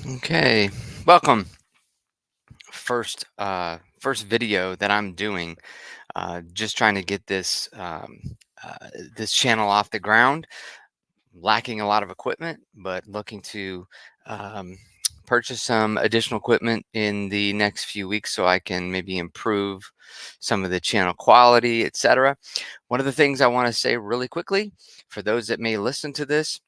Okay, welcome. First video that I'm doing. Just trying to get this channel off the ground. Lacking a lot of equipment, but looking to um, purchase some additional equipment in the next few weeks so I can maybe improve some of the channel quality, etc. One of the things I want to say really quickly for those that may listen to this,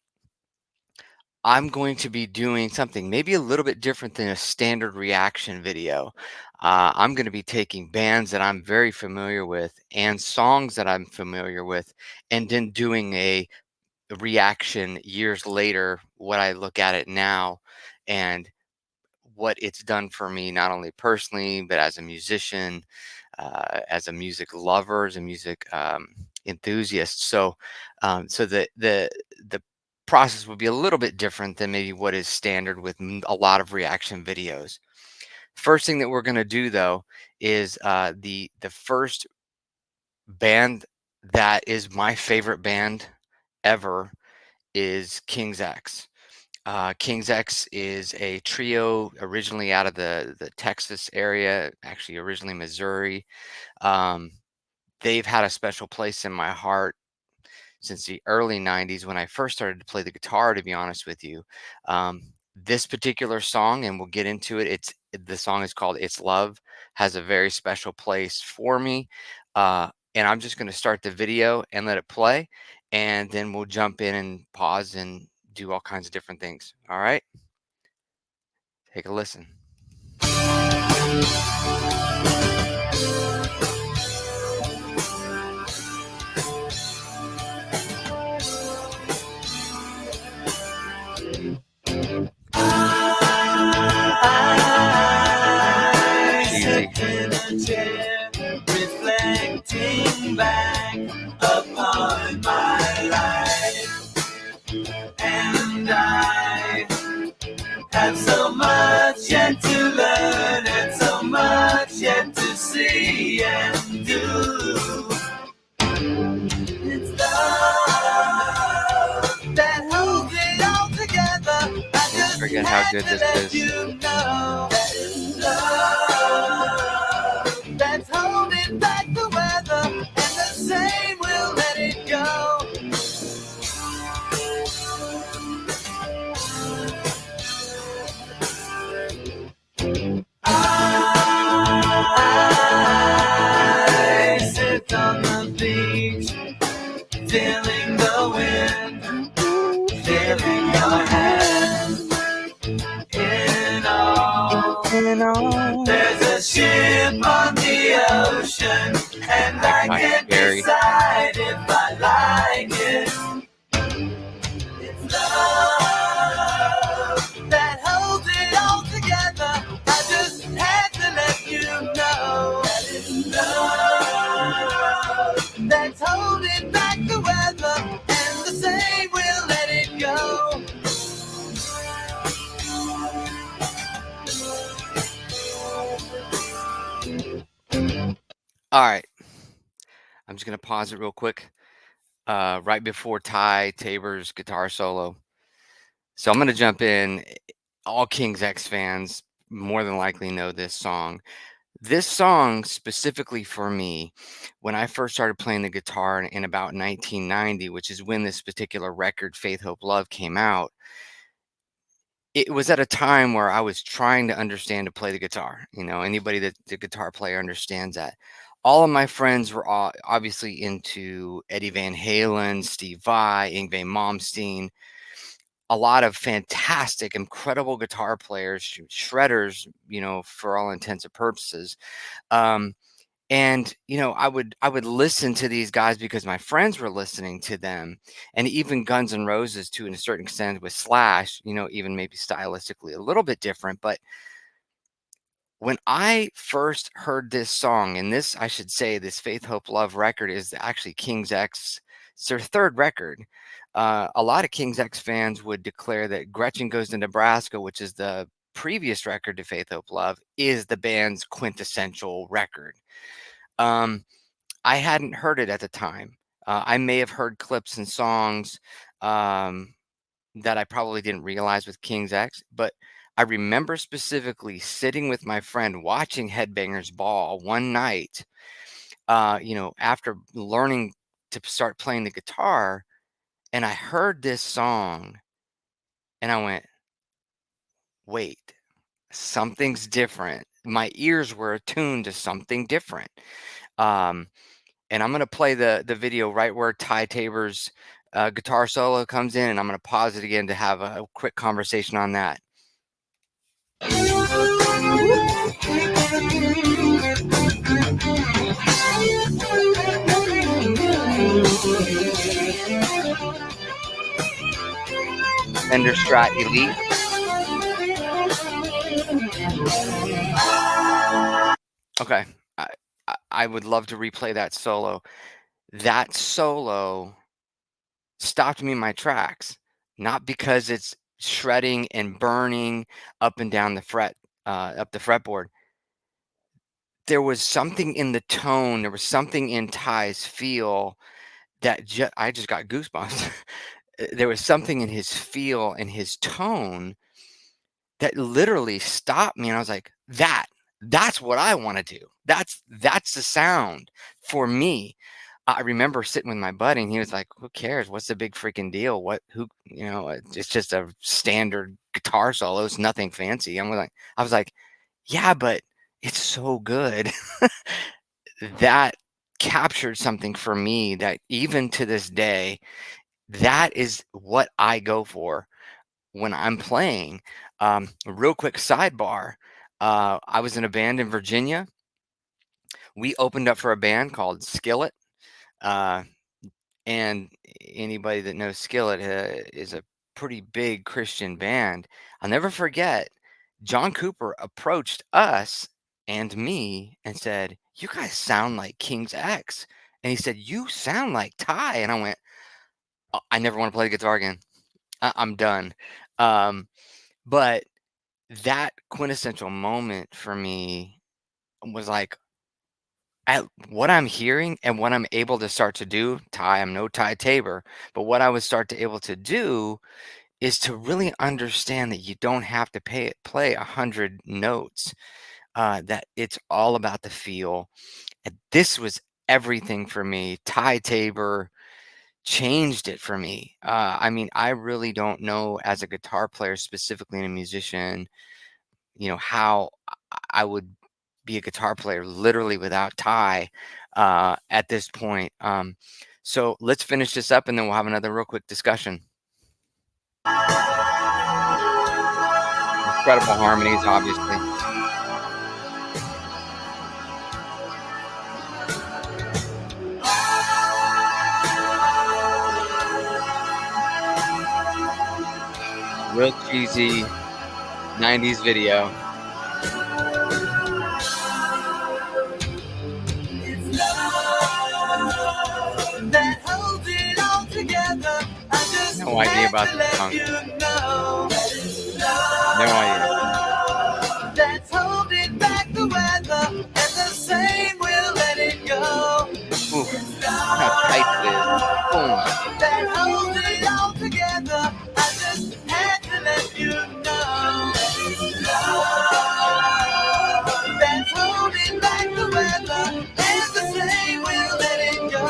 I'm going to be doing something maybe a little bit different than a standard reaction video. I'm going to be taking bands that I'm very familiar with and songs that I'm familiar with, and then doing a reaction years later, what I look at it now, and what it's done for me, not only personally, but as a musician, as a music lover, as a music enthusiast. So the process would be a little bit different than maybe what is standard with a lot of reaction videos. First thing that we're going to do though is the first band that is my favorite band ever is King's X. King's X is a trio originally out of the Texas area, actually originally Missouri. Um, they've had a special place in my heart since the early 90s when I first started to play the guitar, to be honest with you. Um, this particular song, and we'll get into it, the song is called It's Love, has a very special place for me. And I'm just going to start the video and let it play, and then we'll jump in and pause and do all kinds of different things. All right, take a listen. Easy. Reflecting back upon my life, and I have so much yet to learn and so much yet to see and do. It's love that holds it all together. I just Forget how had good to this let is. you know that it's love that's holding back the weather, and the same will let it go. I sit on the beach, feeling the wind, feeling your hand. In all, there's a ship on the ocean, and I can't decide if I like it. It's love that holds it all together. I just had to let you know that it's love that's holding back the weather, and the same will let it go. All right, I'm just gonna pause it real quick. Right before Tabor's guitar solo. So I'm gonna jump in. All King's X fans more than likely know this song. This song specifically for me, when I first started playing the guitar in about 1990, which is when this particular record, Faith, Hope, Love, came out, it was at a time where I was trying to understand to play the guitar. You know, anybody that's a guitar player understands that. All of my friends were obviously into Eddie Van Halen, Steve Vai, Yngwie Malmsteen, a lot of fantastic, incredible guitar players, shredders, you know, for all intents and purposes. Um, and I would listen to these guys because my friends were listening to them, and even Guns N' Roses to a certain extent with Slash, you know, even maybe stylistically a little bit different. But when I first heard this song, and this, I should say, this Faith, Hope, Love record is actually King's X, it's their third record. A lot of King's X fans would declare that Gretchen Goes to Nebraska, which is the previous record to Faith, Hope, Love, is the band's quintessential record. Um, I hadn't heard it at the time. I may have heard clips and songs um, that I probably didn't realize with King's X, but I remember specifically sitting with my friend watching Headbangers Ball one night, after learning to start playing the guitar, and I heard this song and I went, wait, something's different. My ears were attuned to something different. Um, and I'm gonna play the video right where Ty Tabor's guitar solo comes in, and I'm gonna pause it again to have a quick conversation on that. Fender Strat Elite. Okay, I would love to replay that solo. That solo stopped me in my tracks, not because it's shredding and burning up and down the up the fretboard. There was something in the tone, there was something in Ty's feel that I just got goosebumps. There was something in his feel and his tone that literally stopped me, and I was like, that's what I wanna do. That's the sound for me. I remember sitting with my buddy, and he was like, "Who cares? What's the big freaking deal? It's just a standard guitar solo, it's nothing fancy." I was like, "Yeah, but it's so good." That captured something for me that even to this day, that is what I go for when I'm playing. Real quick sidebar, I was in a band in Virginia. We opened up for a band called Skillet, uh, and anybody that knows Skillet is a pretty big Christian band. I'll never forget, John Cooper approached us and me and said, "You guys sound like King's X." And he said, "You sound like Ty." And I went, "Oh, I never want to play the guitar again. I'm done." Um, but that quintessential moment for me was like, at what I'm hearing and what I'm able to start to do, I'm no Ty Tabor, but what I would start to able to do is to really understand that you don't have to play 100 notes, that it's all about the feel. And this was everything for me. Ty Tabor changed it for me. I mean, I really don't know as a guitar player, specifically and a musician, how I would be a guitar player literally without Ty at this point. So let's finish this up and then we'll have another real quick discussion. Incredible harmonies, obviously. Real cheesy 90s video. It's love that holds it all together. I just No idea had about to this let song. you know that it's No idea. love that's holding back the weather, and the same will let it go. Ooh, It's how tight it is. Boom. love that holds it all together. I just had to let you know it's love that's holding back the weather, and the same will let it go.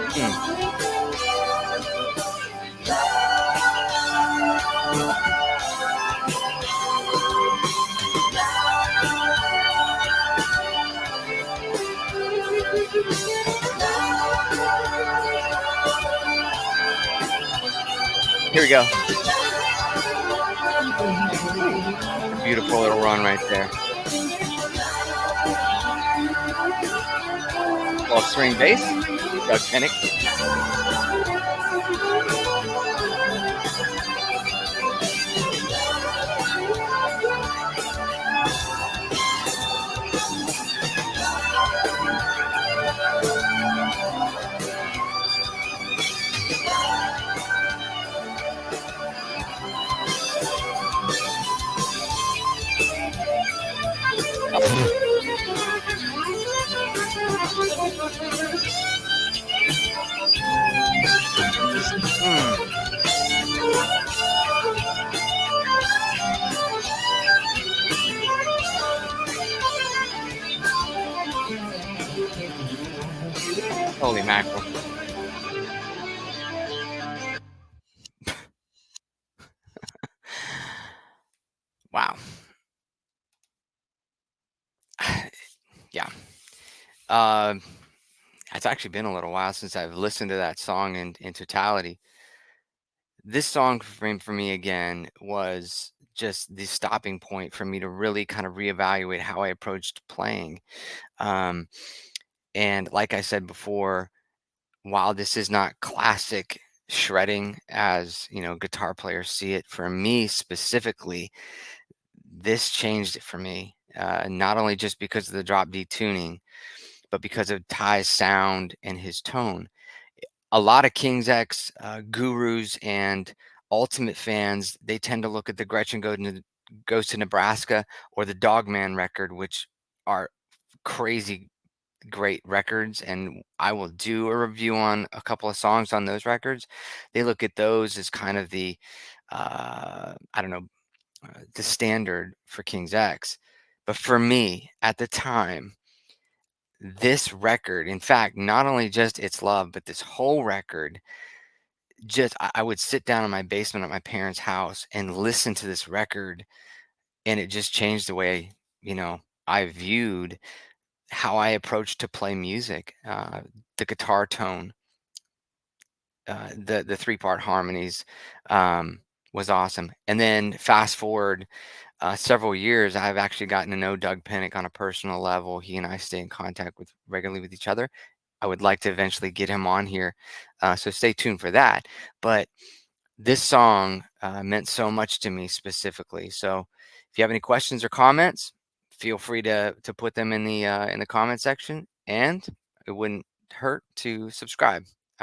Mm. Here we go. Beautiful little run right there. 12 string bass, Doug Pinnick. Holy mackerel. Wow. Yeah. Um, it's actually been a little while since I've listened to that song in totality. This song frame for me again was just the stopping point for me to really kind of reevaluate how I approached playing. Um, and like I said before, while this is not classic shredding as guitar players see it, for me specifically, this changed it for me. Not only just because of the drop D tuning, but because of Ty's sound and his tone. A lot of King's X gurus and Ultimate fans, they tend to look at the Goes to Nebraska or the Dogman record, which are crazy great records, and I will do a review on a couple of songs on those records. They look at those as kind of the I don't know, the standard for King's X. But for me at the time, this record, in fact, not only just It's Love, but this whole record, just I would sit down in my basement at my parents' house and listen to this record, and it just changed the way, I viewed how I approached to play music. The guitar tone, the three-part harmonies, um, was awesome. And then fast forward several years, I've actually gotten to know Doug Pinnick on a personal level. He and I stay in contact with regularly with each other. I would like to eventually get him on here, so stay tuned for that. But this song meant so much to me specifically. So if you have any questions or comments, feel free to put them in the comment section, and it wouldn't hurt to subscribe.